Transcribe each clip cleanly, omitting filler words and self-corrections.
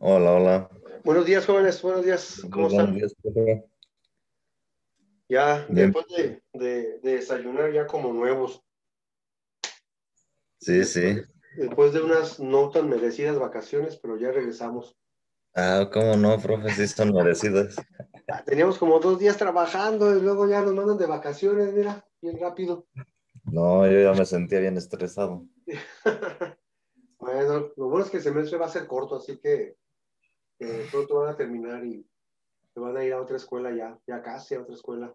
Hola, hola. Buenos días, jóvenes, buenos días, ¿cómo están? Buenos días, profe. Ya Bien, después de desayunar ya como nuevos y sí, sí. después de unas no tan merecidas vacaciones, pero ya regresamos. Ah, ¿cómo no, profe? Sí son merecidas. Teníamos como 2 días trabajando y luego ya nos mandan de vacaciones, mira, bien rápido. No, yo ya me sentía bien estresado. Bueno, lo bueno es que el semestre va a ser corto, así que pronto van a terminar y se van a ir a otra escuela ya casi a otra escuela.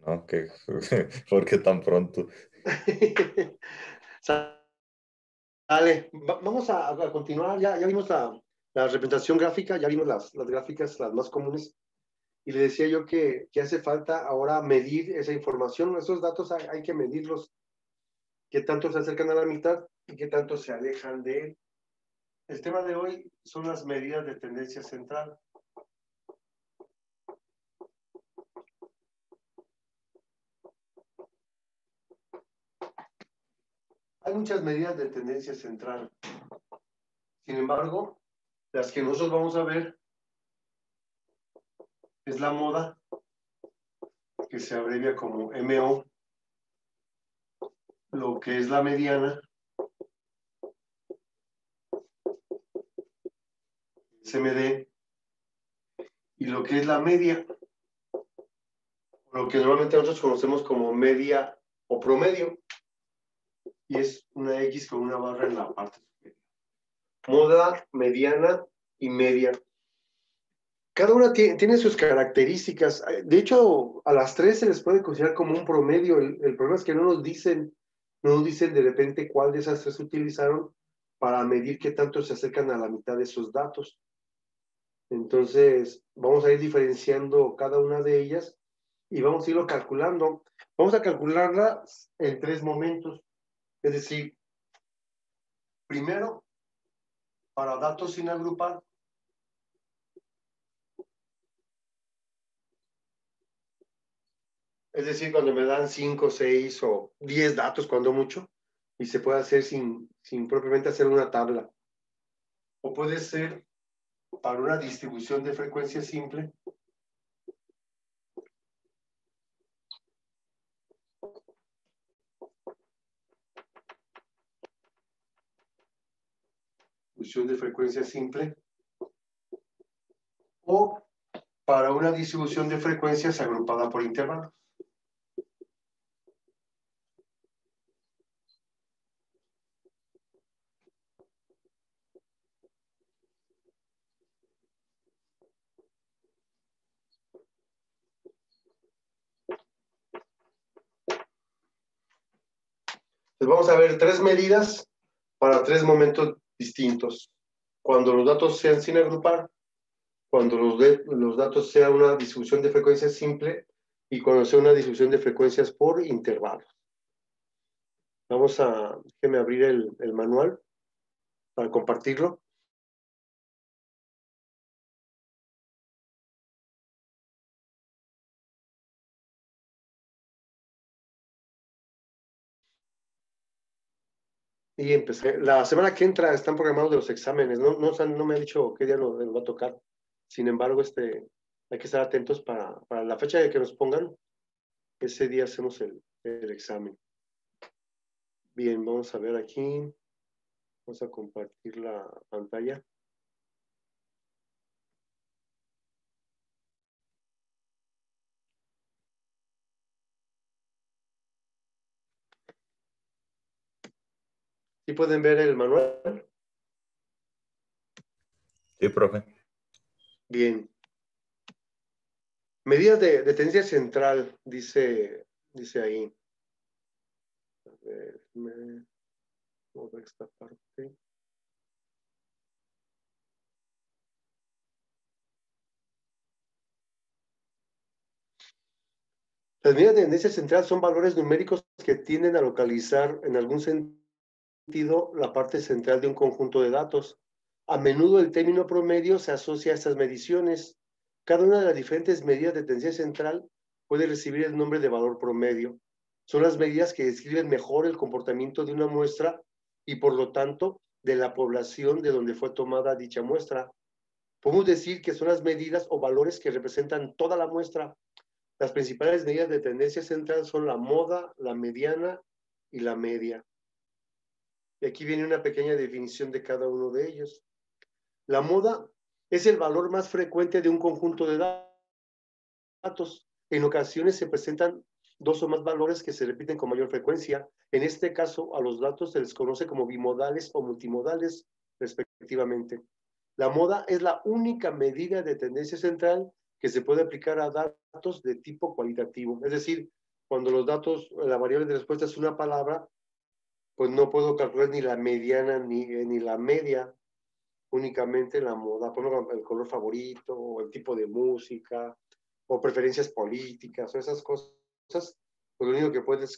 No, que, ¿por qué tan pronto? Dale, vamos a continuar, ya vimos la representación gráfica, ya vimos las gráficas, las más comunes, y le decía yo que hace falta ahora medir esa información, esos datos hay que medirlos, qué tanto se acercan a la mitad y qué tanto se alejan de él. El tema de hoy son las medidas de tendencia central. Hay muchas medidas de tendencia central, sin embargo, las que nosotros vamos a ver es la moda, que se abrevia como MO, lo que es la mediana, CMD, y lo que es la media, lo que normalmente nosotros conocemos como media o promedio, y es una X con una barra en la parte superior. Moda, mediana y media. Cada una tiene sus características. De hecho, a las tres se les puede considerar como un promedio. El problema es que no nos dicen de repente cuál de esas tres utilizaron para medir qué tanto se acercan a la mitad de esos datos. Entonces, vamos a ir diferenciando cada una de ellas y vamos a irlo calculando. Vamos a calcularla en tres momentos. Es decir, primero, para datos sin agrupar, es decir, cuando me dan 5, 6 o 10 datos, cuando mucho, y se puede hacer sin propiamente hacer una tabla. O puede ser para una distribución de frecuencia simple, distribución de frecuencia simple, o para una distribución de frecuencias agrupada por intervalos. Entonces vamos a ver tres medidas para tres momentos distintos. Cuando los datos sean sin agrupar, cuando los datos sean una distribución de frecuencias simple y cuando sea una distribución de frecuencias por intervalos. Déjeme abrir el manual para compartirlo. Y empecé. La semana que entra están programados de los exámenes. No me han dicho qué día nos va a tocar. Sin embargo, hay que estar atentos para la fecha de que nos pongan. Ese día hacemos el examen. Bien, vamos a ver aquí. Vamos a compartir la pantalla. ¿Sí pueden ver el manual? Sí, profe. Bien. Medidas de tendencia central, dice ahí. A ver, vamos a ver esta parte. Las medidas de tendencia central son valores numéricos que tienden a localizar en algún sentido la parte central de un conjunto de datos. A menudo el término promedio se asocia a estas mediciones. Cada una de las diferentes medidas de tendencia central puede recibir el nombre de valor promedio. Son las medidas que describen mejor el comportamiento de una muestra y por lo tanto de la población de donde fue tomada dicha muestra. Podemos decir que son las medidas o valores que representan toda la muestra. Las principales medidas de tendencia central son la moda, la mediana y la media. Y aquí viene una pequeña definición de cada uno de ellos. La moda es el valor más frecuente de un conjunto de datos. En ocasiones se presentan dos o más valores que se repiten con mayor frecuencia. En este caso, a los datos se les conoce como bimodales o multimodales, respectivamente. La moda es la única medida de tendencia central que se puede aplicar a datos de tipo cualitativo. Es decir, cuando los datos, la variable de respuesta es una palabra, pues no puedo calcular ni la mediana ni la media, únicamente la moda. Por ejemplo, el color favorito, o el tipo de música, o preferencias políticas, o esas cosas, pues lo único que puedes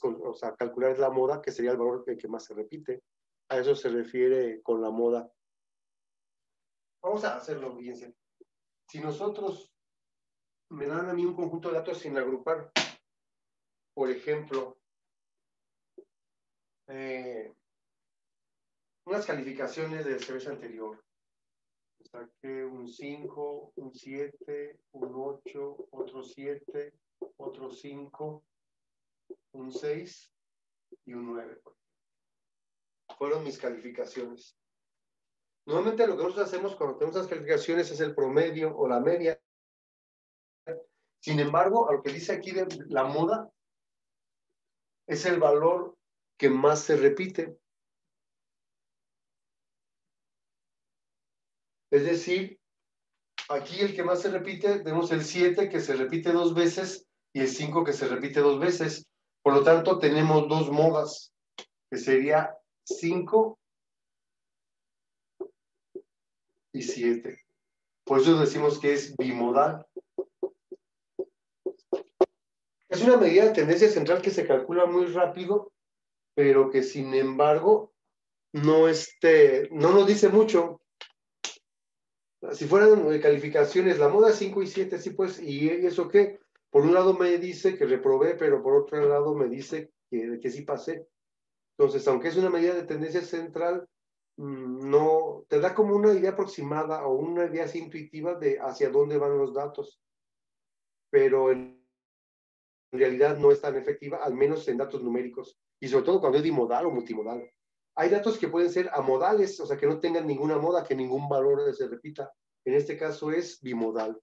calcular es la moda, que sería el valor que más se repite. A eso se refiere con la moda. Vamos a hacerlo bien. Si nosotros me dan a mí un conjunto de datos sin agrupar, por ejemplo, unas calificaciones del semestre anterior, saqué un 5, un 7, un 8, otro 7, otro 5, un 6 y un 9. Fueron mis calificaciones. Normalmente lo que nosotros hacemos cuando tenemos las calificaciones es el promedio o la media. Sin embargo, a lo que dice aquí de la moda, es el valor que más se repite. Es decir, aquí el que más se repite, tenemos el 7 que se repite 2 veces y el 5 que se repite 2 veces. Por lo tanto, tenemos dos modas, que sería 5 y 7. Por eso decimos que es bimodal. Es una medida de tendencia central que se calcula muy rápido, pero que sin embargo no nos dice mucho. Si fueran calificaciones, la moda 5 y 7, sí, pues, ¿y eso qué? Por un lado me dice que reprobé, pero por otro lado me dice que sí pasé. Entonces, aunque es una medida de tendencia central, no te da como una idea aproximada o una idea así intuitiva de hacia dónde van los datos, pero en realidad no es tan efectiva, al menos en datos numéricos, y sobre todo cuando es bimodal o multimodal. Hay datos que pueden ser amodales, o sea, que no tengan ninguna moda, que ningún valor se repita. En este caso es bimodal.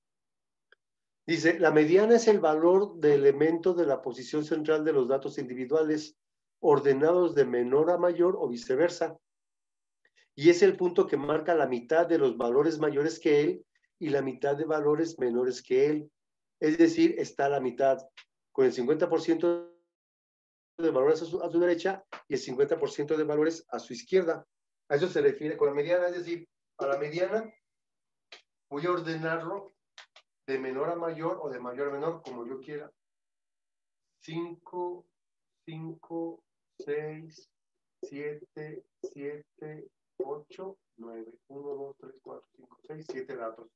Dice, la mediana es el valor de elementos de la posición central de los datos individuales, ordenados de menor a mayor o viceversa. Y es el punto que marca la mitad de los valores mayores que él y la mitad de valores menores que él. Es decir, está a la mitad, con el 50% de valores a su derecha y el 50% de valores a su izquierda. A eso se refiere con la mediana, es decir, a la mediana voy a ordenarlo de menor a mayor o de mayor a menor, como yo quiera. 5, 5, 6, 7, 7, 8, 9. 1, 2, 3, 4, 5, 6, 7 datos.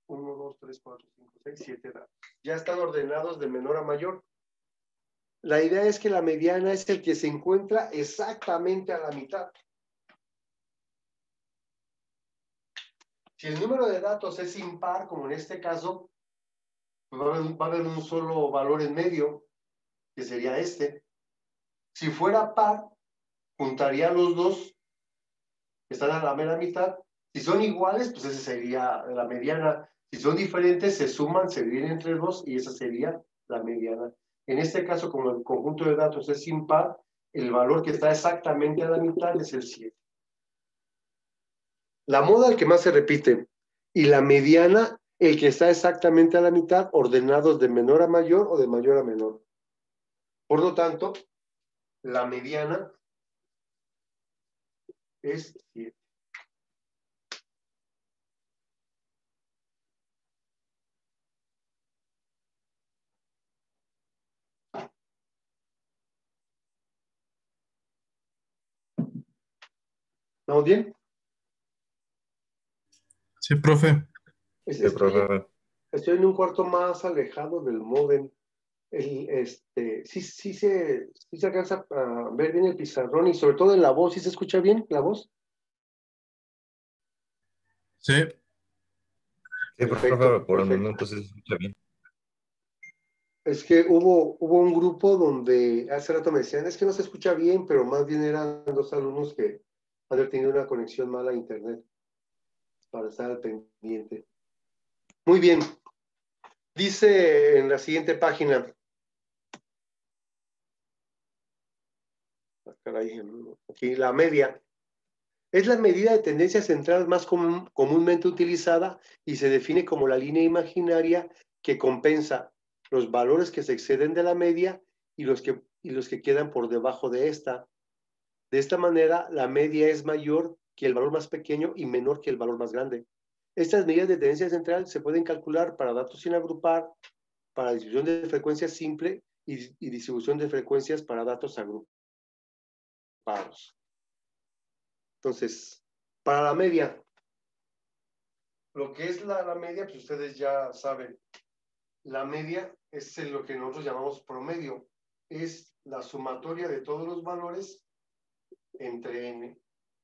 1, 2, 3, 4, 5, 6, 7 datos. Ya están ordenados de menor a mayor. La idea es que la mediana es el que se encuentra exactamente a la mitad. Si el número de datos es impar, como en este caso, pues va a haber un solo valor en medio, que sería este. Si fuera par, juntaría los dos, que están a la mera mitad. Si son iguales, pues esa sería la mediana. Si son diferentes, se suman, se dividen entre dos y esa sería la mediana. En este caso, como el conjunto de datos es impar, el valor que está exactamente a la mitad es el 7. La moda, el que más se repite, y la mediana, el que está exactamente a la mitad, ordenados de menor a mayor o de mayor a menor. Por lo tanto, la mediana es 7. ¿Estamos bien? Sí, profe. Sí, profe. Estoy en un cuarto más alejado del módem. Sí se alcanza a ver bien el pizarrón y sobre todo en la voz. ¿Sí se escucha bien la voz? Sí, Sí, profe, Perfecto, por el perfecto. momento sí se escucha bien. Es que hubo un grupo donde hace rato me decían, es que no se escucha bien, pero más bien eran dos alumnos que habían tenido una conexión mala a internet para estar al pendiente. Muy bien. Dice en la siguiente página, caray, aquí la media. Es la medida de tendencia central más comúnmente utilizada y se define como la línea imaginaria que compensa los valores que se exceden de la media y los que quedan por debajo de esta. De esta manera, la media es mayor que el valor más pequeño y menor que el valor más grande. Estas medidas de tendencia central se pueden calcular para datos sin agrupar, para distribución de frecuencias simple y distribución de frecuencias para datos agrupados. Entonces, para la media, lo que es la media, pues ustedes ya saben, la media es lo que nosotros llamamos promedio, es la sumatoria de todos los valores entre n.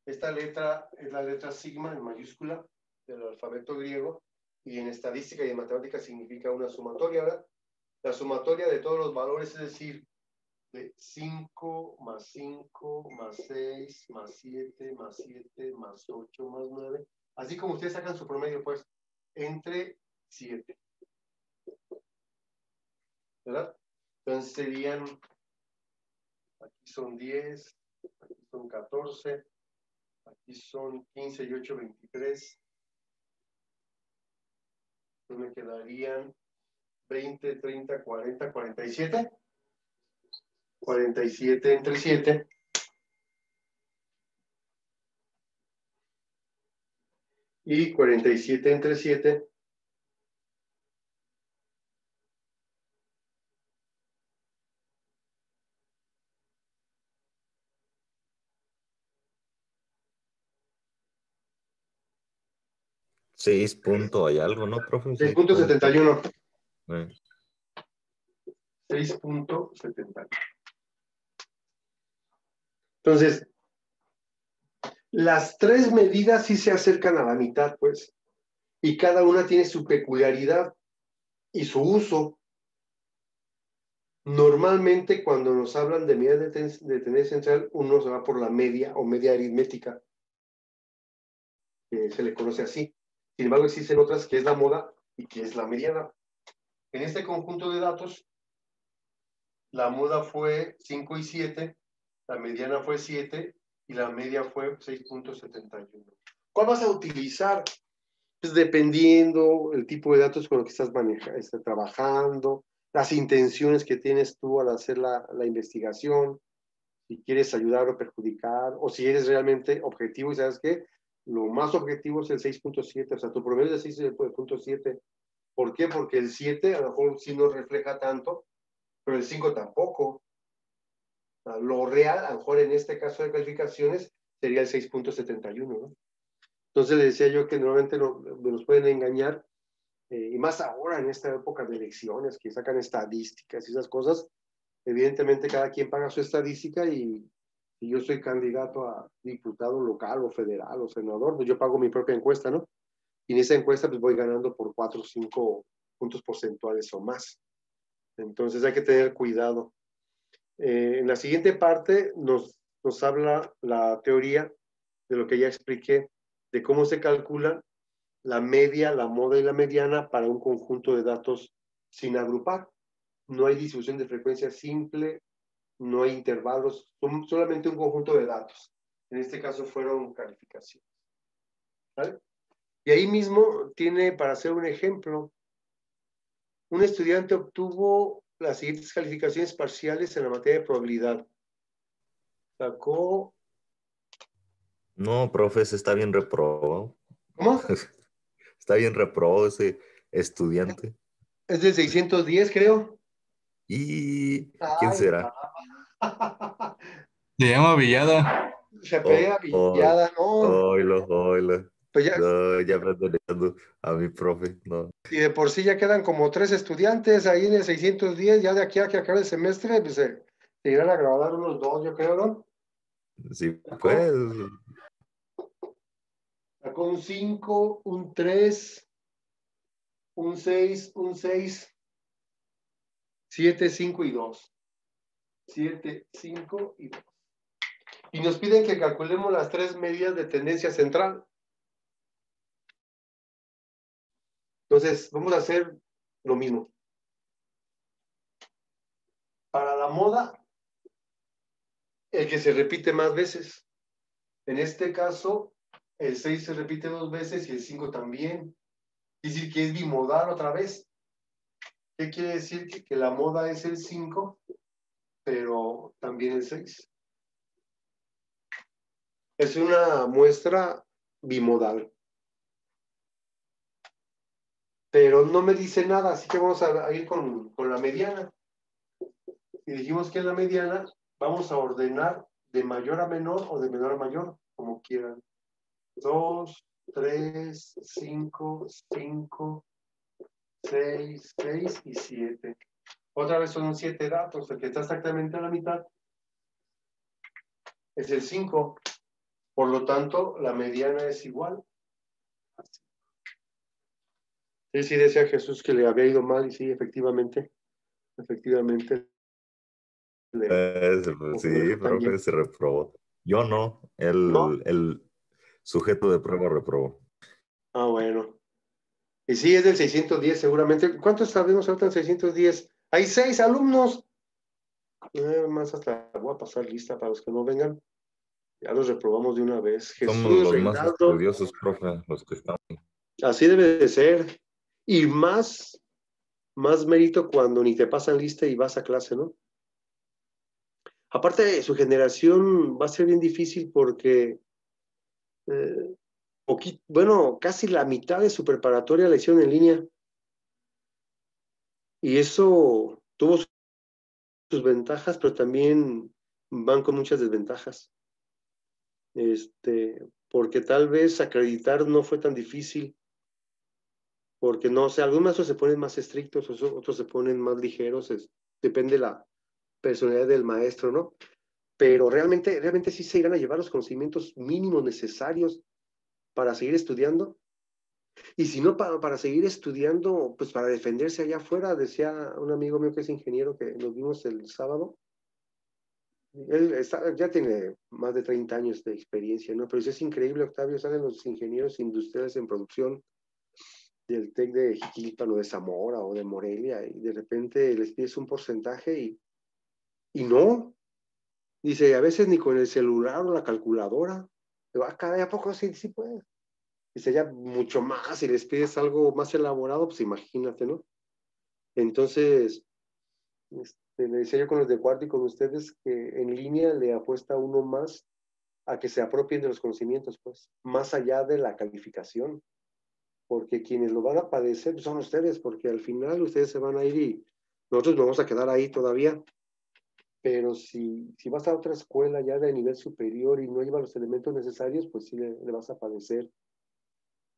Esta letra es la letra sigma en mayúscula del alfabeto griego y en estadística y en matemáticas significa una sumatoria, ¿verdad? La sumatoria de todos los valores, es decir, de 5 más 5 más 6 más 7 más 7 más 8 más 9, así como ustedes sacan su promedio, pues, entre 7, ¿verdad? Entonces serían, aquí son 10, aquí son 14, aquí son 15 y 8, 23, entonces me quedarían 20, 30, 40, 47, 47 entre 7, y 47 entre 7, 6 punto hay algo, ¿no, profe? 6 punto. 6.71. eh, 6.70. Entonces, las tres medidas sí se acercan a la mitad, pues, y cada una tiene su peculiaridad y su uso. Normalmente, cuando nos hablan de medidas de tendencia central, uno se va por la media o media aritmética, que se le conoce así. Sin embargo, existen otras que es la moda y que es la mediana. En este conjunto de datos, la moda fue 5 y 7, la mediana fue 7 y la media fue 6.71. ¿Cuál vas a utilizar? Pues dependiendo el tipo de datos con los que estás manejando, trabajando, las intenciones que tienes tú al hacer la investigación, si quieres ayudar o perjudicar, o si eres realmente objetivo y sabes que lo más objetivo es el 6.7, o sea, tu promedio es el 6.7. ¿Por qué? Porque el 7 a lo mejor sí no refleja tanto, pero el 5 tampoco. O sea, lo real, a lo mejor en este caso de calificaciones, sería el 6.71, ¿no? Entonces le decía yo que normalmente nos pueden engañar, y más ahora en esta época de elecciones, que sacan estadísticas y esas cosas, evidentemente cada quien paga su estadística y yo soy candidato a diputado local o federal o senador, pues yo pago mi propia encuesta, ¿no? Y en esa encuesta pues voy ganando por 4 o 5 puntos porcentuales o más. Entonces hay que tener cuidado. En la siguiente parte nos habla la teoría de lo que ya expliqué, de cómo se calcula la media, la moda y la mediana para un conjunto de datos sin agrupar. No hay distribución de frecuencia simple, no hay intervalos, son solamente un conjunto de datos. En este caso fueron calificaciones. ¿Vale? Y ahí mismo tiene, para hacer un ejemplo, un estudiante obtuvo las siguientes calificaciones parciales en la materia de probabilidad. Sacó, No, profe, ese está bien reprobado. ¿cómo? Está bien reprobado ese estudiante. Es de 610, creo. ¿Y quién Ay, será? se llama Villada. se pega Oh, oh, Villada, ¿no? oilo, oilo. Pues ya, No, ya me ando negando a mi profe. No. y de por sí ya quedan como 3 estudiantes ahí en el 610, ya de aquí a que acabe el semestre, pues se irán a graduar unos 2, yo creo, ¿no? Sí, ¿Sacó? pues. Sacó un 5, un 3, un 6, un 6, 7, 5 y 2. 7, 5 y 2. Y nos piden que calculemos las tres medidas de tendencia central. Entonces, vamos a hacer lo mismo. Para la moda, el que se repite más veces. En este caso, el 6 se repite 2 veces y el 5 también. Es decir, que es bimodal otra vez. ¿Qué quiere decir? Que la moda es el 5, pero también el 6. Es una muestra bimodal. Pero no me dice nada, así que vamos a ir con la mediana. Y dijimos que en la mediana vamos a ordenar de mayor a menor o de menor a mayor, como quieran. 2, 3, 5, 5, 6, 6 y 7. Otra vez son 7 datos. El que está exactamente a la mitad es el 5. Por lo tanto, la mediana es igual. Sí, sí, decía Jesús que le había ido mal y sí, efectivamente Pues como que me sí, fue tan profe, bien. se reprobó. Yo no, ¿No? el sujeto de prueba reprobó. Ah, bueno. Y sí, es del 610 seguramente. ¿Cuántos sabemos ahorita en 610? Hay 6 alumnos. Más hasta voy a pasar lista para los que no vengan. Ya los reprobamos de una vez. Somos Jesús, los más Reinaldo, estudiosos, profe, los que estamos. así debe de ser. Y más mérito cuando ni te pasan lista y vas a clase, ¿no? Aparte, su generación va a ser bien difícil porque, eh, bueno, casi la mitad de su preparatoria la hicieron en línea. Y eso tuvo sus ventajas, pero también van con muchas desventajas. Porque tal vez acreditar no fue tan difícil, porque no, o sea, algunos maestros se ponen más estrictos, otros se ponen más ligeros, depende de la personalidad del maestro, ¿no? Pero realmente sí se irán a llevar los conocimientos mínimos necesarios para seguir estudiando. Y si no, para seguir estudiando, pues para defenderse allá afuera, decía un amigo mío que es ingeniero, que nos vimos el sábado. Ya tiene más de 30 años de experiencia, ¿no? Pero eso es increíble, Octavio, salen los ingenieros industriales en producción del TEC de Jiquilpan o de Zamora o de Morelia y de repente les pides un porcentaje y no. Dice, a veces ni con el celular o la calculadora. Digo, caray, ¿a poco sí, sí puede? Dice, ya mucho más, si les pides algo más elaborado, pues imagínate, ¿no? Entonces, le decía yo con los de cuarto y con ustedes que en línea le apuesta uno más a que se apropien de los conocimientos, pues, más allá de la calificación, porque quienes lo van a padecer pues, son ustedes, porque al final ustedes se van a ir y nosotros nos vamos a quedar ahí todavía, pero si vas a otra escuela ya de nivel superior y no lleva los elementos necesarios, pues sí le vas a padecer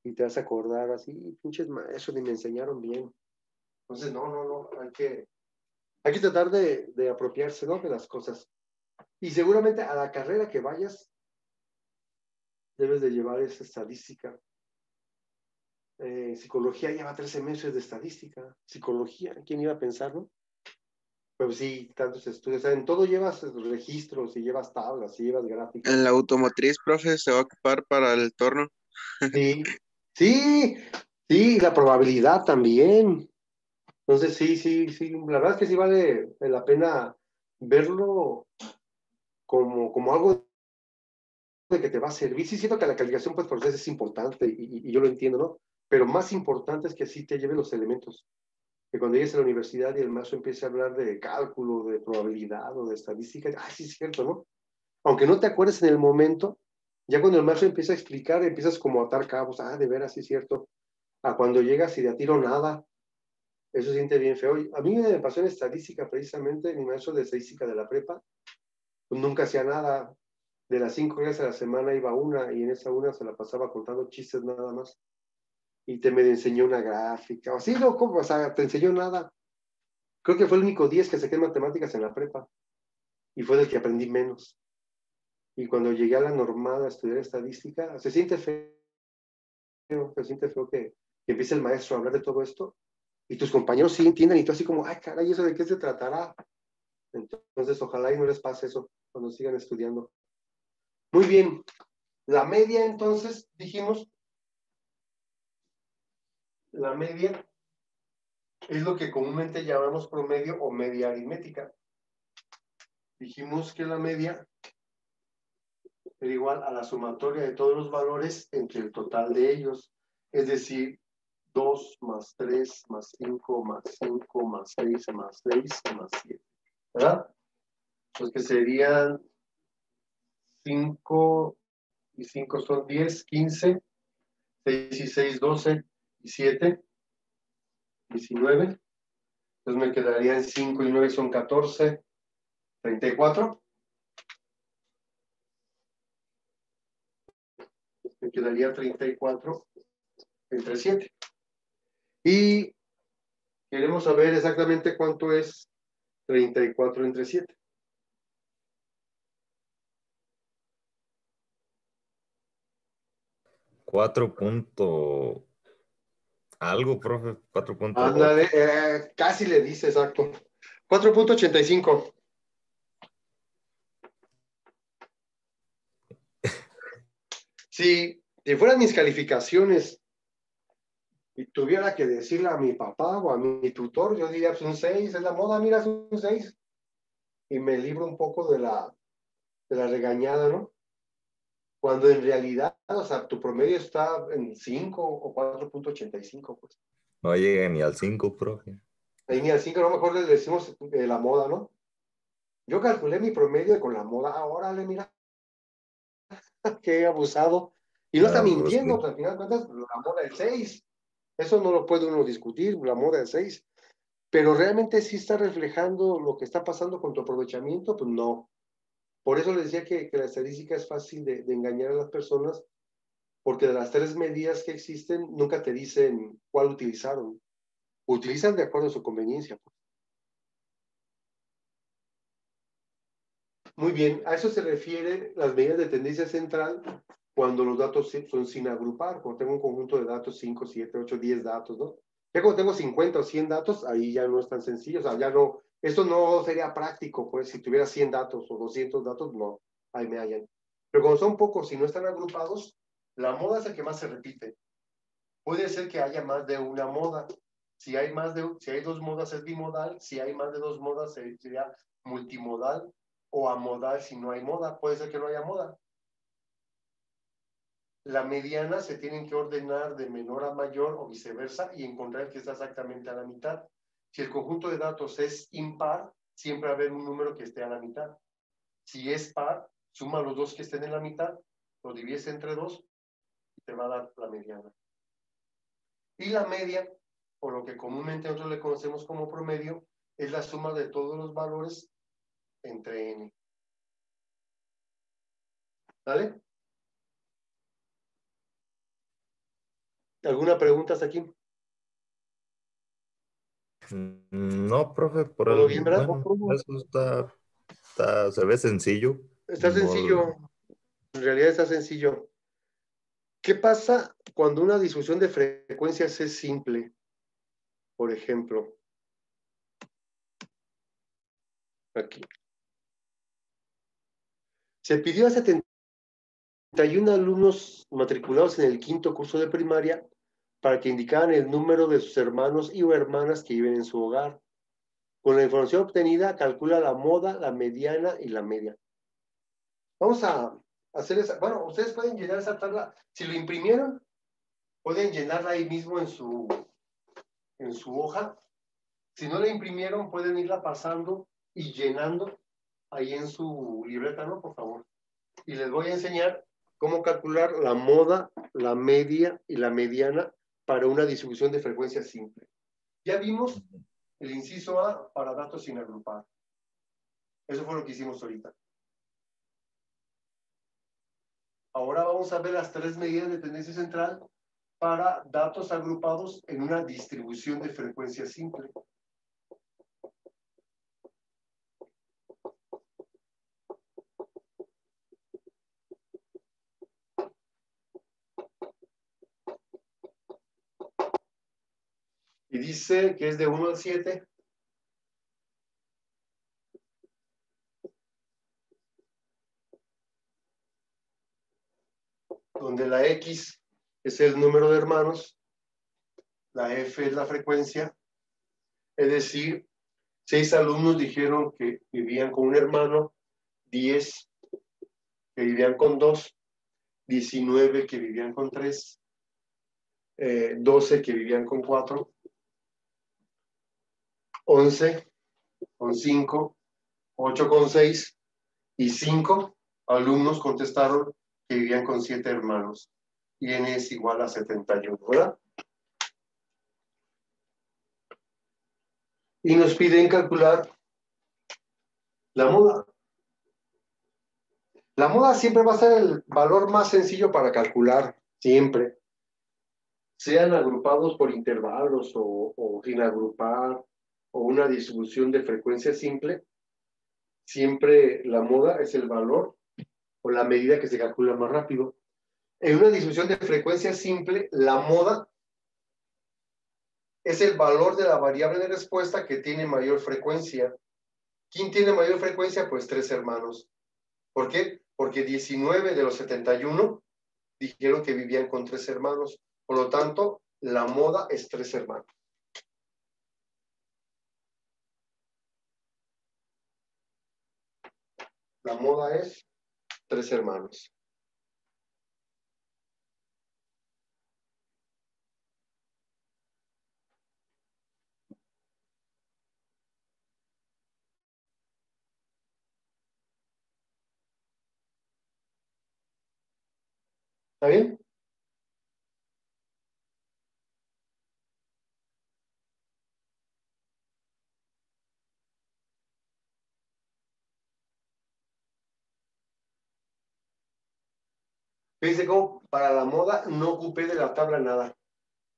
y te vas a acordar así, pinches maestros ni me enseñaron bien. Entonces, no, hay que tratar de apropiarse, ¿no? De las cosas. Y seguramente a la carrera que vayas, debes de llevar esa estadística. Psicología lleva 3 semestres de estadística. Psicología, ¿quién iba a pensarlo? Pues sí, tantos estudios. O sea, en todo llevas registros y llevas tablas y llevas En gráficas. la automotriz, profe, se va a ocupar para el torno. Sí, sí, sí, la probabilidad también. Entonces, sí. La verdad es que sí vale la pena verlo como algo de que te va a servir. Sí, siento que la calificación, pues, por ustedes es importante y yo lo entiendo, ¿no? Pero más importante es que sí te lleve los elementos. Que cuando llegues a la universidad y el maestro empiece a hablar de cálculo, de probabilidad o de estadística, sí es cierto, ¿no? Aunque no te acuerdes en el momento, ya cuando el maestro empieza a explicar, empiezas como a atar cabos, de veras, sí es cierto. A cuando llegas y de a tiro nada, eso se siente bien feo. A mí me pasó en estadística precisamente, mi maestro de estadística de la prepa, pues nunca hacía nada. De las 5 días a la semana iba una y en esa una se la pasaba contando chistes nada más. Y te me enseñó una gráfica, o así, no, ¿cómo? O sea, te enseñó nada. Creo que fue el único 10 que saqué en matemáticas en la prepa y fue del que aprendí menos. Y cuando llegué a la normal a estudiar estadística, se siente feo se siente feo que empiece el maestro a hablar de todo esto y tus compañeros sí entienden y tú así como, ay, caray, ¿eso de qué se tratará? Entonces, ojalá y no les pase eso cuando sigan estudiando. Muy bien. La media, entonces, dijimos, la media es lo que comúnmente llamamos promedio o media aritmética. Dijimos que la media era igual a la sumatoria de todos los valores entre el total de ellos. Es decir, 2 más 3 más 5 más 5 más 6 más 6 más 7. ¿Verdad? Pues que serían 5 y 5 son 10, 15, 6 y 6, 12 y 7, 19. Entonces me quedarían 5 y 9 son 14, 34. Me quedaría 34 entre 7. Y queremos saber exactamente cuánto es 34 entre 7. Cuatro punto algo, profe, 4.8. Ándale, casi le dice exacto. 4.85. Si fueran mis calificaciones y tuviera que decirle a mi papá o a mi tutor, yo diría, pues un 6 es la moda, mira, es un 6. Y me libro un poco de la regañada, ¿no? Cuando en realidad, o sea, tu promedio está en 5 o 4.85, pues. No llega ni al 5, profe. Ahí ni al 5, a lo mejor le decimos la moda, ¿no? Yo calculé mi promedio con la moda, órale, mira, qué abusado. Y no está No, pues mintiendo, sí. pues al final de cuentas, la moda es 6. Eso no lo puede uno discutir, la moda es 6. Pero realmente sí está reflejando lo que está pasando con tu aprovechamiento, pues no. Por eso les decía que la estadística es fácil de engañar a las personas, porque de las 3 medidas que existen, nunca te dicen cuál utilizaron. Utilizan de acuerdo a su conveniencia, pues. Muy bien, a eso se refiere las medidas de tendencia central cuando los datos son sin agrupar, cuando tengo un conjunto de datos, 5, 7, 8, 10 datos, ¿no? Ya cuando tengo 50 o 100 datos, ahí ya no es tan sencillo, o sea, ya no, esto no sería práctico, pues si tuviera 100 datos o 200 datos, no, ahí me hallan. Pero cuando son pocos y no están agrupados, la moda es el que más se repite. Puede ser que haya más de una moda. Si hay 2 modas es bimodal, si hay más de 2 modas sería multimodal o amodal si no hay moda. Puede ser que no haya moda. La mediana se tienen que ordenar de menor a mayor o viceversa y encontrar que está exactamente a la mitad. Si el conjunto de datos es impar, siempre va a haber un número que esté a la mitad. Si es par, suma los dos que estén en la mitad, lo divides entre 2 y te va a dar la mediana. Y la media, o lo que comúnmente nosotros le conocemos como promedio, es la suma de todos los valores entre n. ¿Vale? ¿Alguna pregunta hasta aquí? No, profe, ¿Todo bien, verdad? bueno, eso se ve sencillo. Está No, sencillo, en realidad está sencillo. ¿Qué pasa cuando una distribución de frecuencias es simple? Por ejemplo, aquí. Se pidió a 71 alumnos matriculados en el quinto curso de primaria para que indicaran el número de sus hermanos y o hermanas que viven en su hogar. Con la información obtenida, calcula la moda, la mediana y la media. Vamos a hacer esa. Bueno, ustedes pueden llenar esa tabla. Si lo imprimieron, pueden llenarla ahí mismo en su hoja. Si no la imprimieron, pueden irla pasando y llenando ahí en su libreta, ¿no? Por favor. Y les voy a enseñar cómo calcular la moda, la media y la mediana para una distribución de frecuencia simple. Ya vimos el inciso A para datos sin agrupar. Eso fue lo que hicimos ahorita. Ahora vamos a ver las 3 medidas de tendencia central para datos agrupados en una distribución de frecuencia simple. Y dice que es de 1 al 7. Donde la X es el número de hermanos, la F es la frecuencia, es decir, 6 alumnos dijeron que vivían con un hermano, 10 que vivían con 2, 19 que vivían con 3, 12 que vivían con 4, 11 con 5, 8 con 6 y 5 alumnos contestaron que vivían con 7 hermanos. Y n es igual a 71, ¿verdad? Y nos piden calcular la moda. La moda siempre va a ser el valor más sencillo para calcular, siempre. Sean agrupados por intervalos o sin agrupar, o una distribución de frecuencia simple, siempre la moda es el valor o la medida que se calcula más rápido. En una distribución de frecuencia simple, la moda es el valor de la variable de respuesta que tiene mayor frecuencia. ¿Quién tiene mayor frecuencia? Pues 3 hermanos. ¿Por qué? Porque 19 de los 71 dijeron que vivían con 3 hermanos. Por lo tanto, la moda es 3 hermanos. La moda es 3 hermanos. ¿Está bien? Fíjense cómo para la moda no ocupé de la tabla nada,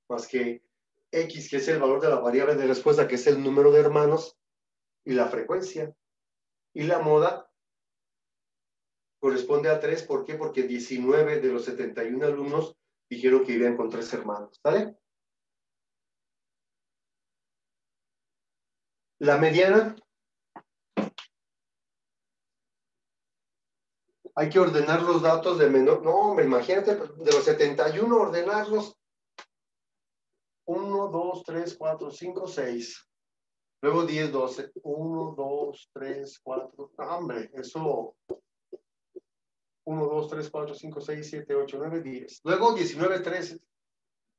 más que X, que es el valor de la variable de respuesta, que es el número de hermanos, y la frecuencia. Y la moda corresponde a 3, ¿por qué? Porque 19 de los 71 alumnos dijeron que vivían con 3 hermanos, ¿vale? La mediana, hay que ordenar los datos de menor, no, hombre, imagínate, de los 71 ordenarlos, 1, 2, 3, 4, 5, 6, luego 10, 12, 1, 2, 3, 4, no, hombre, eso, 1, 2, 3, 4, 5, 6, 7, 8, 9, 10, luego 19, 13,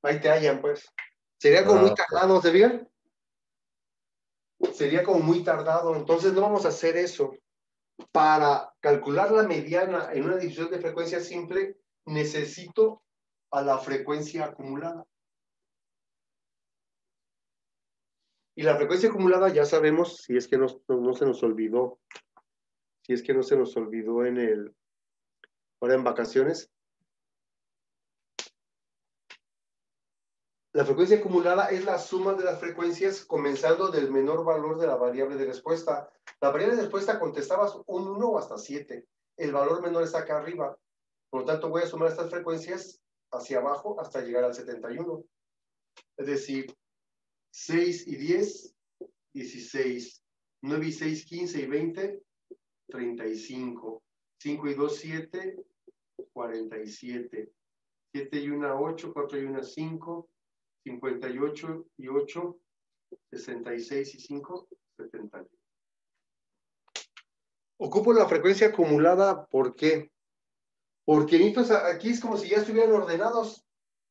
ahí te hallan, pues, sería como muy tardado, ¿se fijan? Sería como muy tardado, entonces no vamos a hacer eso. Para calcular la mediana en una división de frecuencia simple, necesito a la frecuencia acumulada. Y la frecuencia acumulada ya sabemos, si es que no se nos olvidó, si es que no se nos olvidó ahora en vacaciones. La frecuencia acumulada es la suma de las frecuencias comenzando del menor valor de la variable de respuesta. La variable de respuesta contestabas un 1 o hasta 7. El valor menor está acá arriba. Por lo tanto, voy a sumar estas frecuencias hacia abajo hasta llegar al 71. Es decir, 6 y 10, 16. 9 y 6, 15 y 20, 35. 5 y 2, 7, 47. 7 y 1, 8. 4 y 1, 5. 58 y 8, 66 y 5, 71. Ocupo la frecuencia acumulada, ¿por qué? Porque aquí es como si ya estuvieran ordenados.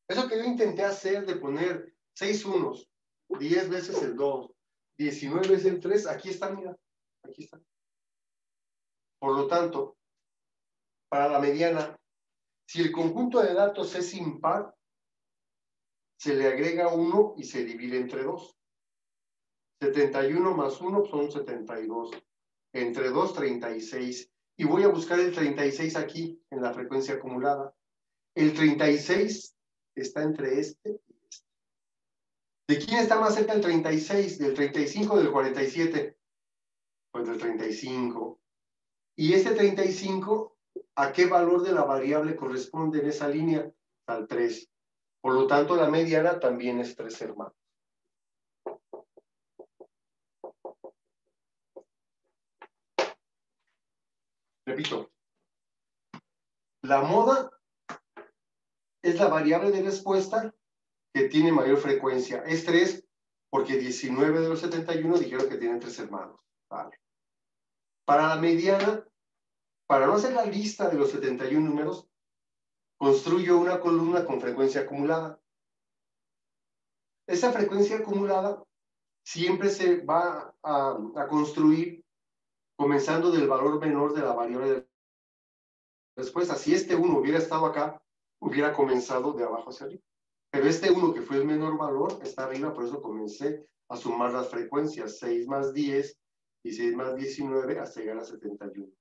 Eso que yo intenté hacer de poner 6 unos, 10 veces el 2, 19 veces el 3, aquí está, mira, aquí está. Por lo tanto, para la mediana, si el conjunto de datos es impar, se le agrega 1 y se divide entre 2. 71 más 1 son 72. Entre 2, 36. Y voy a buscar el 36 aquí, en la frecuencia acumulada. El 36 está entre este y este. ¿De quién está más cerca el 36? ¿Del 35 o del 47? Pues del 35. ¿Y este 35 a qué valor de la variable corresponde en esa línea? Al 3. Por lo tanto, la mediana también es 3 hermanos. Repito, la moda es la variable de respuesta que tiene mayor frecuencia. Es 3 porque 19 de los 71 dijeron que tienen 3 hermanos. Vale. Para la mediana, para no hacer la lista de los 71 números, construyo una columna con frecuencia acumulada. Esa frecuencia acumulada siempre se va a construir comenzando del valor menor de la variable de respuesta. Si este 1 hubiera estado acá, hubiera comenzado de abajo hacia arriba. Pero este 1 que fue el menor valor está arriba, por eso comencé a sumar las frecuencias, 6 más 10 y 6 más 19 hasta llegar a 71.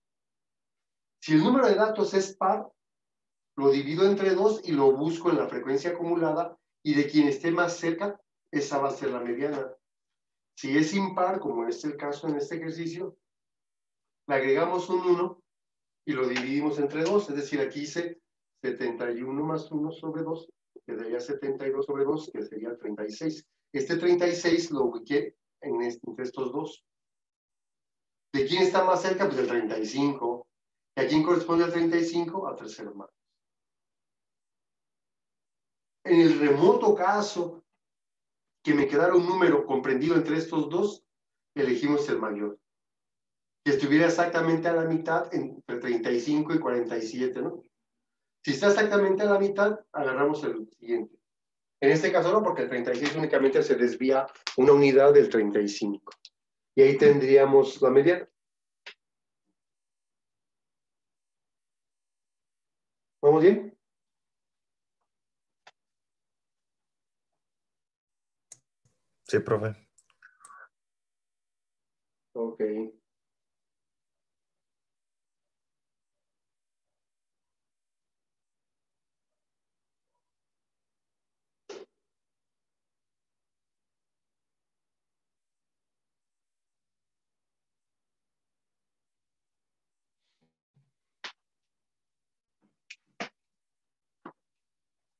Si el número de datos es par, lo divido entre 2 y lo busco en la frecuencia acumulada, y de quien esté más cerca, esa va a ser la mediana. Si es impar, como es el caso en este ejercicio, le agregamos un 1 y lo dividimos entre 2, es decir, aquí hice 71 más 1 sobre 2, que daría 72 sobre 2, que sería 36. Este 36 lo ubiqué entre estos dos. ¿De quién está más cerca? Pues del 35. ¿Y a quién corresponde el 35? Al tercer hermano. En el remoto caso que me quedara un número comprendido entre estos dos, elegimos el mayor. Que estuviera exactamente a la mitad entre 35 y 47, ¿no? Si está exactamente a la mitad, agarramos el siguiente. En este caso no, porque el 36 únicamente se desvía una unidad del 35. Y ahí tendríamos la mediana. ¿Vamos bien? Sí, profe. Ok.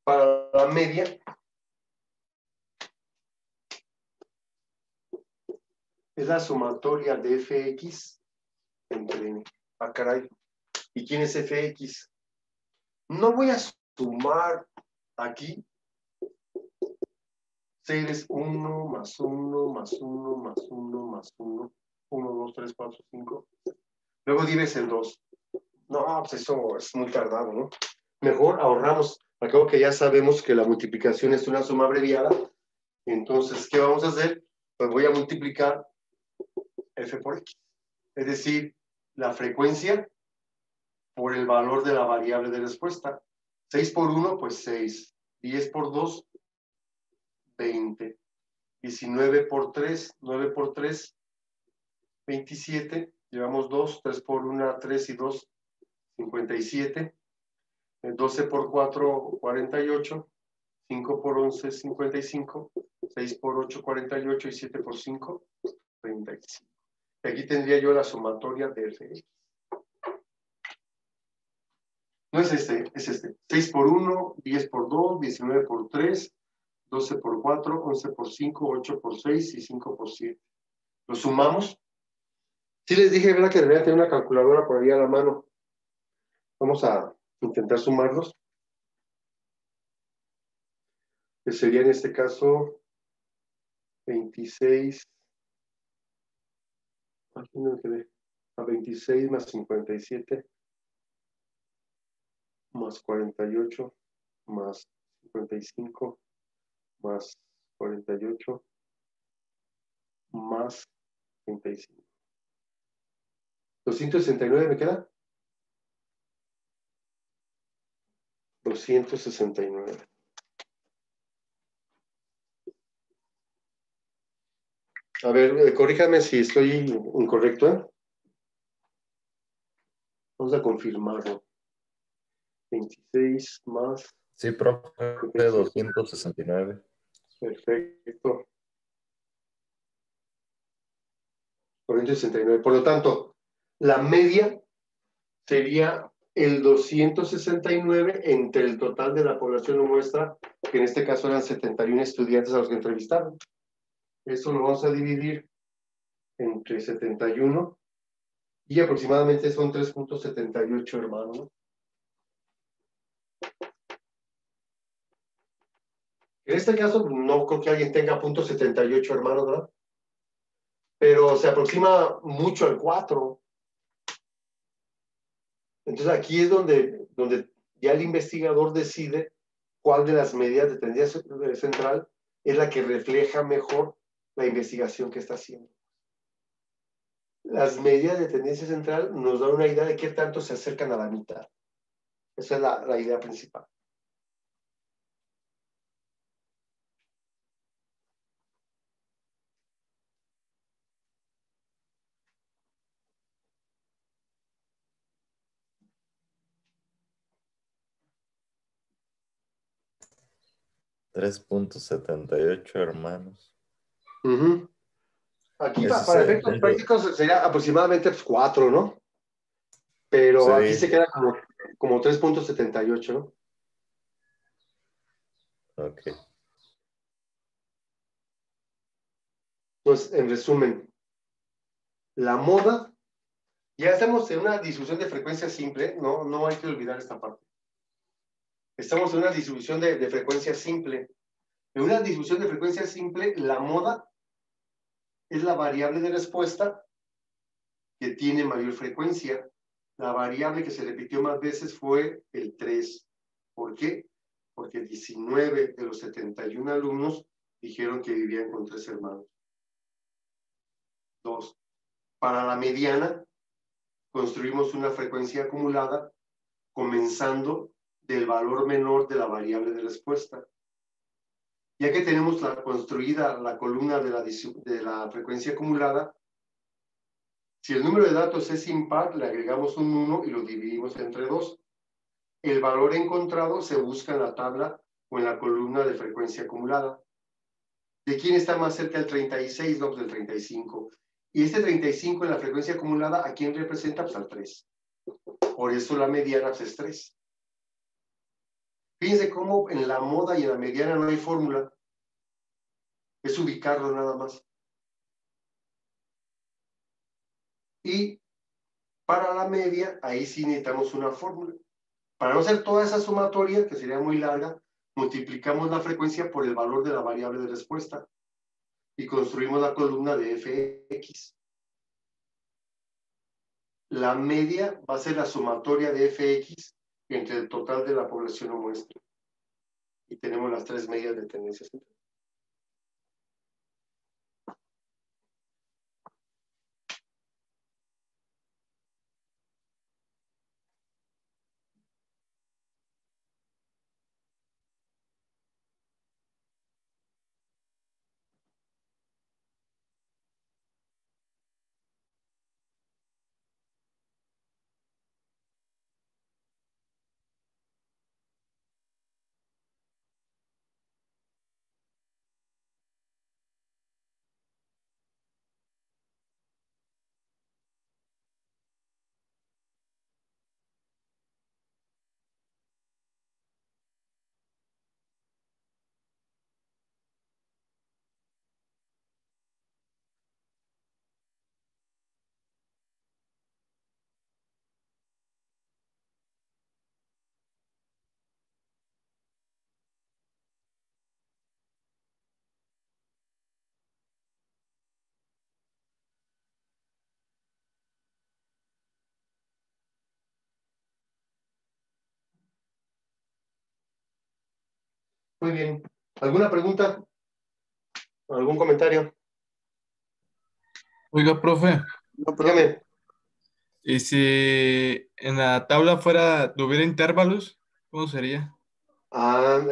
Para la media, es la sumatoria de fx entre n. Ah, caray. ¿Y quién es fx? No voy a sumar aquí series 1 más 1 más 1 más 1 más 1. 1, 2, 3, 4, 5. Luego divides el 2. No, pues eso es muy tardado, ¿no? Mejor ahorramos. Acabo que ya sabemos que la multiplicación es una suma abreviada. Entonces, ¿qué vamos a hacer? Pues voy a multiplicar f por x. Es decir, la frecuencia por el valor de la variable de respuesta. 6 por 1, pues 6. 10 por 2, 20. 19 por 3, 9 por 3, 27. Llevamos 2, 3 por 1, 3 y 2, 57. 12 por 4, 48. 5 por 11, 55. 6 por 8, 48. Y 7 por 5, 35. Y aquí tendría yo la sumatoria de Fx. No es este, es este. 6 por 1, 10 por 2, 19 por 3, 12 por 4, 11 por 5, 8 por 6 y 5 por 7. ¿Lo sumamos? Sí les dije, ¿verdad? Que debería tener una calculadora por ahí a la mano. Vamos a intentar sumarlos. Que sería en este caso 26. Aquí no quedé. A 26 más 57 más 48 más 55 más 48 más 35. 269 me queda. 269. A ver, corríjame si estoy incorrecto, ¿eh? Vamos a confirmarlo. 26 más... Sí, profe, 269. Perfecto. 469. Por lo tanto, la media sería el 269 entre el total de la población de muestra, que en este caso eran 71 estudiantes a los que entrevistaron. Eso lo vamos a dividir entre 71 Y aproximadamente son 3.78 hermanos, ¿no? En este caso, no creo que alguien tenga 0.78 hermanos, ¿verdad? Pero se aproxima mucho al 4. Entonces aquí es donde ya el investigador decide cuál de las medidas de tendencia central es la que refleja mejor la investigación que está haciendo. Las medidas de tendencia central nos dan una idea de qué tanto se acercan a la mitad. Esa es la idea principal. Tres punto setenta y ocho hermanos. Uh-huh. Aquí Eso para efectos prácticos sería aproximadamente 4, ¿no? Pero aquí sí, se queda como 3.78, ¿no? ok. Entonces, en resumen, la moda, ya estamos en una distribución de frecuencia simple, no hay que olvidar esta parte. Estamos en una distribución de frecuencia simple. En una distribución de frecuencia simple, la moda es la variable de respuesta que tiene mayor frecuencia. La variable que se repitió más veces fue el 3. ¿Por qué? Porque 19 de los 71 alumnos dijeron que vivían con 3 hermanos. 2. Para la mediana, construimos una frecuencia acumulada comenzando del valor menor de la variable de respuesta. Ya que tenemos construida la columna de la frecuencia acumulada, si el número de datos es impar, le agregamos un 1 y lo dividimos entre 2. El valor encontrado se busca en la tabla o en la columna de frecuencia acumulada. ¿De quién está más cerca el 36? No, pues del 35. Y este 35 en la frecuencia acumulada, ¿a quién representa? Pues al 3. Por eso la mediana pues, es 3. Fíjense cómo en la moda y en la mediana no hay fórmula. Es ubicarlo nada más. Y para la media, ahí sí necesitamos una fórmula. Para no hacer toda esa sumatoria, que sería muy larga, multiplicamos la frecuencia por el valor de la variable de respuesta y construimos la columna de fx. La media va a ser la sumatoria de fx entre el total de la población o muestra. Y tenemos las 3 medidas de tendencia central. Muy bien. ¿Alguna pregunta? ¿Algún comentario? Oiga, profe, No, profe. Dígame. ¿y si en la tabla tuviera intervalos, cómo sería?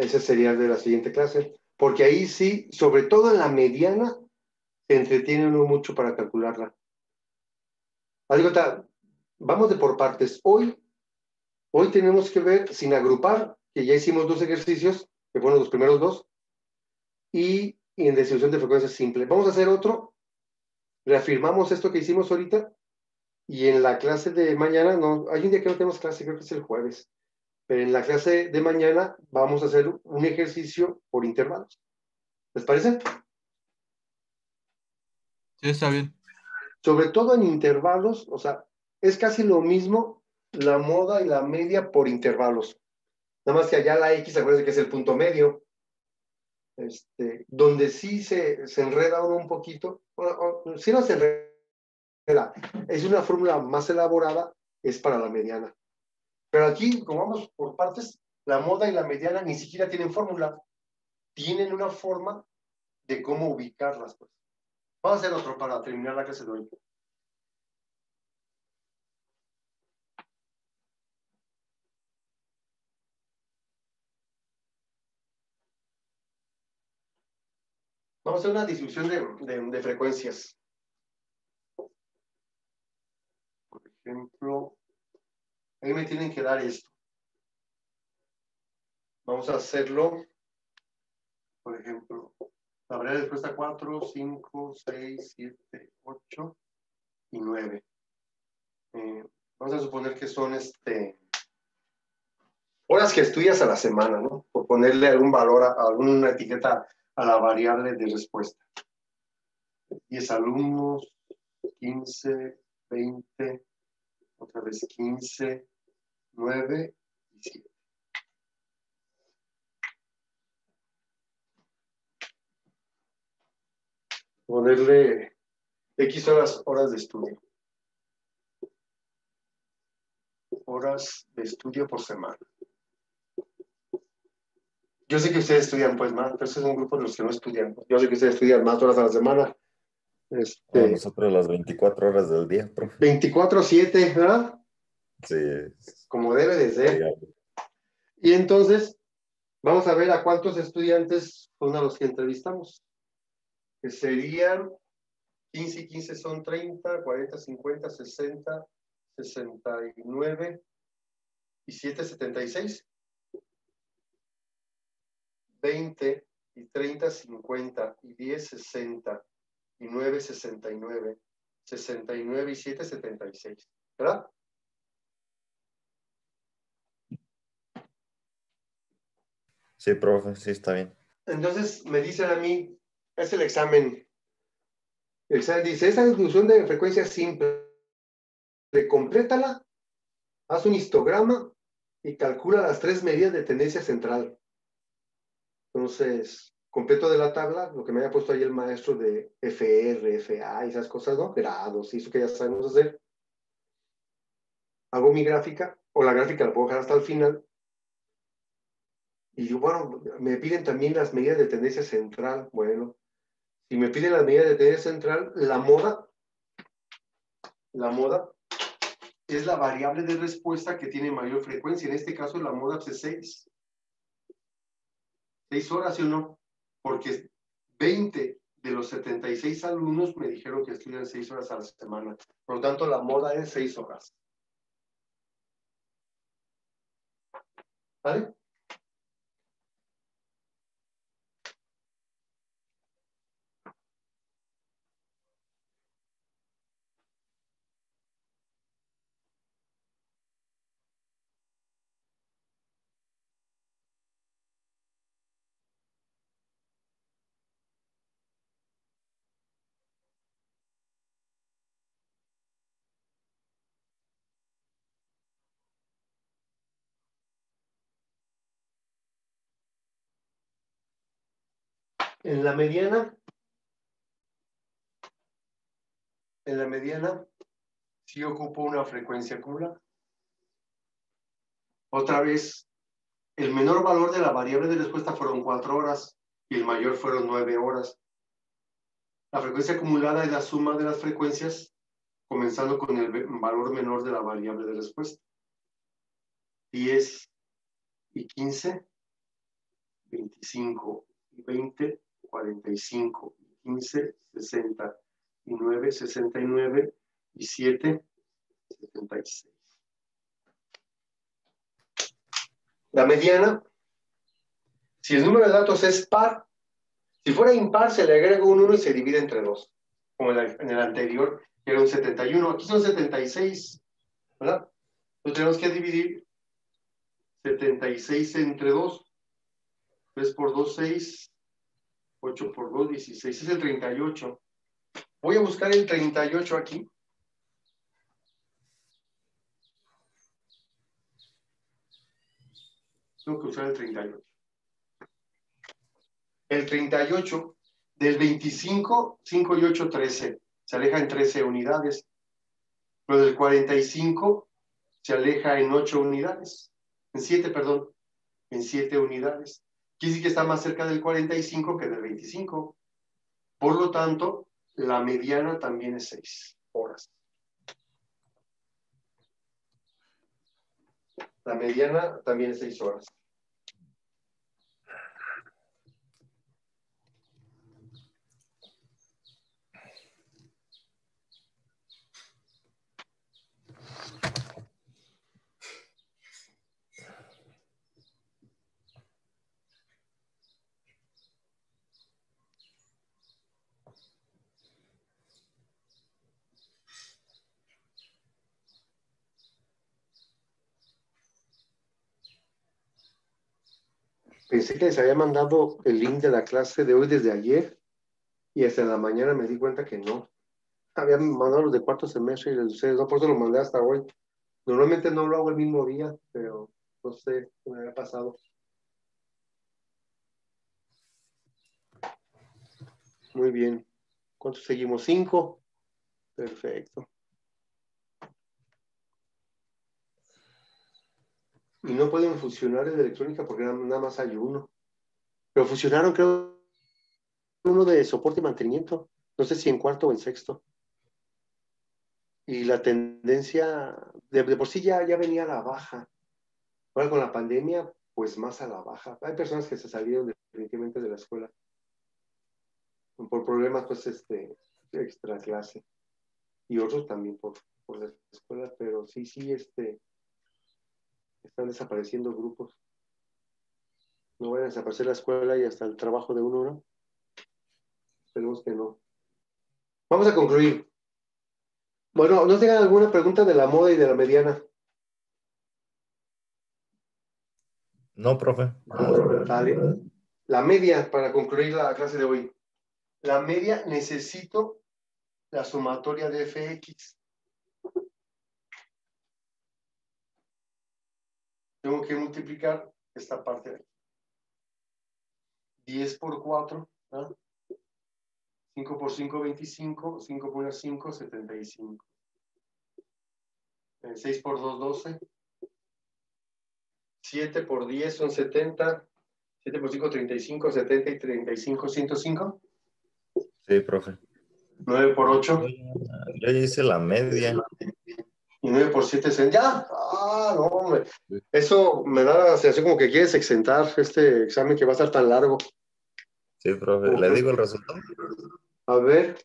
Ese sería de la siguiente clase. Porque ahí sí, sobre todo en la mediana, se entretiene uno mucho para calcularla. Vamos de por partes. Hoy tenemos que ver, sin agrupar, que ya hicimos 2 ejercicios, que fueron los primeros 2, y en distribución de frecuencia simple. Vamos a hacer otro, reafirmamos esto que hicimos ahorita, y en la clase de mañana, no, hay un día que no tenemos clase, creo que es el jueves, pero en la clase de mañana vamos a hacer un ejercicio por intervalos. ¿Les parece? Sí, está bien. Sobre todo en intervalos, o sea, es casi lo mismo la moda y la media por intervalos. Nada más que allá la X, acuérdense que es el punto medio. Donde sí se enreda uno un poquito, si no se enreda, es una fórmula más elaborada, es para la mediana. Pero aquí, como vamos por partes, la moda y la mediana ni siquiera tienen fórmula, tienen una forma de cómo ubicarlas. Pues. Vamos a hacer otro para terminar la clase de hoy. Vamos a hacer una distribución de frecuencias. Por ejemplo, ahí me tienen que dar esto. Vamos a hacerlo, por ejemplo, la variable de respuesta 4, 5, 6, 7, 8 y 9. Vamos a suponer que son horas que estudias a la semana, ¿no? Por ponerle algún valor, alguna etiqueta a la variable de respuesta. 10 alumnos, 15, 20, otra vez 15, 9 y 7. Ponerle X horas de estudio. Horas de estudio por semana. Yo sé que ustedes estudian pues más, pero ese es un grupo de los que no estudian. Yo sé que ustedes estudian más horas a la semana. Nosotros las 24 horas del día, profe. 24/7, ¿verdad? Sí. Como debe de ser. Variable. Y entonces, vamos a ver a cuántos estudiantes son a los que entrevistamos. Que serían 15 y 15 son 30, 40, 50, 60, 69 y 7, 76. 20 y 30, 50 y 10, 60 y 9, 69, 69 y 7, 76. ¿Verdad? Sí, profe, sí, está bien. Entonces me dicen a mí, es el examen. El examen dice, esta distribución de frecuencia simple, complétala, haz un histograma y calcula las 3 medidas de tendencia central. Entonces, completo de la tabla, lo que me había puesto ahí el maestro de FR, FA y esas cosas, ¿no? Grados y eso que ya sabemos hacer. Hago mi gráfica, o la gráfica la puedo dejar hasta el final. Y yo, bueno, me piden también las medidas de tendencia central. Bueno, si me piden las medidas de tendencia central, la moda es la variable de respuesta que tiene mayor frecuencia. En este caso, la moda es 6. 6 horas, ¿sí o no? Porque 20 de los 76 alumnos me dijeron que estudian 6 horas a la semana. Por lo tanto, la moda es 6 horas. ¿Vale? En la mediana, sí ocupo una frecuencia acumulada. Otra vez, el menor valor de la variable de respuesta fueron 4 horas y el mayor fueron 9 horas. La frecuencia acumulada es la suma de las frecuencias, comenzando con el valor menor de la variable de respuesta. 10 y 15, 25 y 20, 45 y 15, 60 y 9, 69 y 7, 76. La mediana, si el número de datos es par, si fuera impar se le agrega un 1 y se divide entre 2, como en el anterior, que era un 71. Aquí son 76, ¿verdad? Entonces tenemos que dividir 76 entre 2. 3 por 2, 6. 8 por 2, 16. Es el 38. Voy a buscar el 38 aquí. Tengo que usar el 38. El 38, del 25, 5 y 8, 13. Se aleja en 13 unidades. Pero del 45 se aleja en 8 unidades. En 7, perdón. En 7 unidades. Quiere decir que está más cerca del 45 que del 25. Por lo tanto, la mediana también es 6 horas. La mediana también es 6 horas. Pensé que les había mandado el link de la clase de hoy desde ayer y hasta en la mañana me di cuenta que no. Había mandado los de cuarto semestre y los de ustedes, no, por eso lo mandé hasta hoy. Normalmente no lo hago el mismo día, pero no sé qué me había pasado. Muy bien. ¿Cuántos seguimos? 5. Perfecto. Y no pueden fusionar el de electrónica porque nada más hay uno. Pero fusionaron, creo, uno de soporte y mantenimiento. No sé si en cuarto o en sexto. Y la tendencia, de por sí ya venía a la baja. Ahora con la pandemia, pues más a la baja. Hay personas que se salieron definitivamente de la escuela por problemas, pues, extra clase. Y otros también por la escuela, pero sí, están desapareciendo grupos. No vayan a desaparecer la escuela y hasta el trabajo de uno, ¿no? Esperemos que no. Vamos a concluir. Bueno, ¿no tengan alguna pregunta de la moda y de la mediana? No, profe. Dale. La media, para concluir la clase de hoy. La media, necesito la sumatoria de fx. Tengo que multiplicar esta parte de aquí. 10 por 4, ¿no? 5 por 5, 25. 5 por 1, 5, 75. 6 por 2, 12. 7 por 10 son 70. 7 por 5, 35. 70 y 35, 105. Sí, profe. 9 por 8. Yo ya hice la media. Y 9 por 7 es... ¡Ya! ¡Ah, no, hombre! Eso me da la sensación como que quieres exentar este examen que va a estar tan largo. Sí, profe. ¿Le digo el resultado? A ver,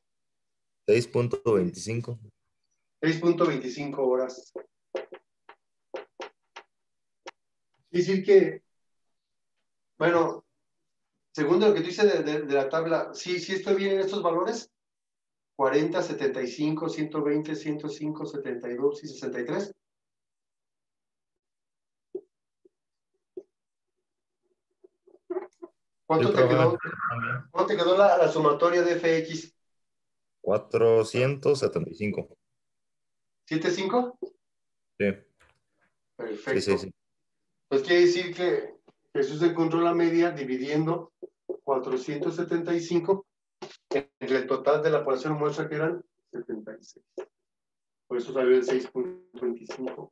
6.25. 6.25 horas. Es decir que, bueno, según lo que tú dices de la tabla, sí estoy bien en estos valores. 40, 75, 120, 105, 72 y 63. ¿Cuánto Sí, te profe. quedó? ¿Cuánto te quedó la sumatoria de fx? 475. ¿75? Sí. Perfecto. Sí. Pues quiere decir que Jesús encontró la media dividiendo 475 entre el total de la población muestra que eran 76. Por eso salió el 6.25.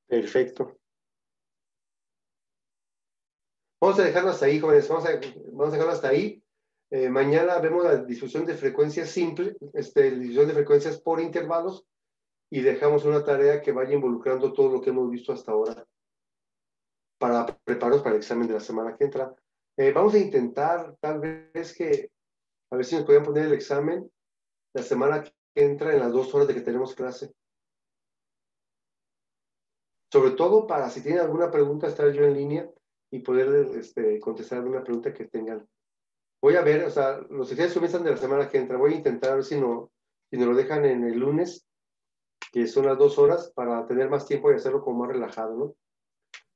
Perfecto. Vamos a dejarlo hasta ahí, jóvenes. Vamos a dejarlo hasta ahí. Mañana vemos la distribución de frecuencias simple, distribución de frecuencias por intervalos, y dejamos una tarea que vaya involucrando todo lo que hemos visto hasta ahora para prepararnos para el examen de la semana que entra. Vamos a intentar, tal vez a ver si nos podían poner el examen la semana que entra en las 2 horas de que tenemos clase. Sobre todo para si tienen alguna pregunta, estar yo en línea y poder contestar alguna pregunta que tengan. Voy a ver, o sea, los ejercicios comienzan de la semana que entra. Voy a intentar ver si nos lo dejan en el lunes, que son las 2 horas, para tener más tiempo y hacerlo como más relajado, ¿no?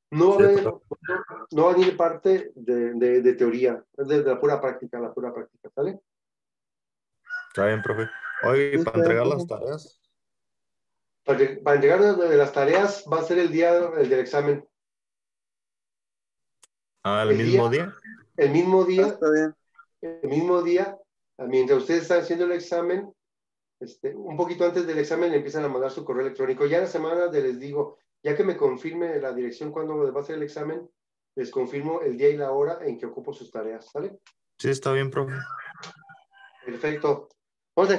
No Sí, va a venir parte de teoría, es de la pura práctica, ¿sale? Está bien, profe. Oye, Sí, para está bien, entregar las profe. tareas. Para entregar de las tareas va a ser el día del examen. Ah, el El día, mismo día. el mismo Ah, día, está bien. el mismo día, mientras ustedes están haciendo el examen, un poquito antes del examen le empiezan a mandar su correo electrónico. Ya la semana les digo, ya que me confirme la dirección cuando va a ser el examen, les confirmo el día y la hora en que ocupo sus tareas, ¿sale? Sí, está bien, profe. Perfecto. Vamos a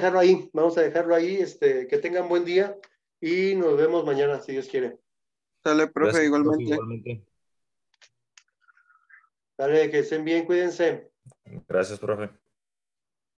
dejarlo ahí, que tengan buen día y nos vemos mañana, si Dios quiere. Sale, profe, Gracias, profe, igualmente. igualmente. Dale, que estén bien, cuídense. Gracias, profe.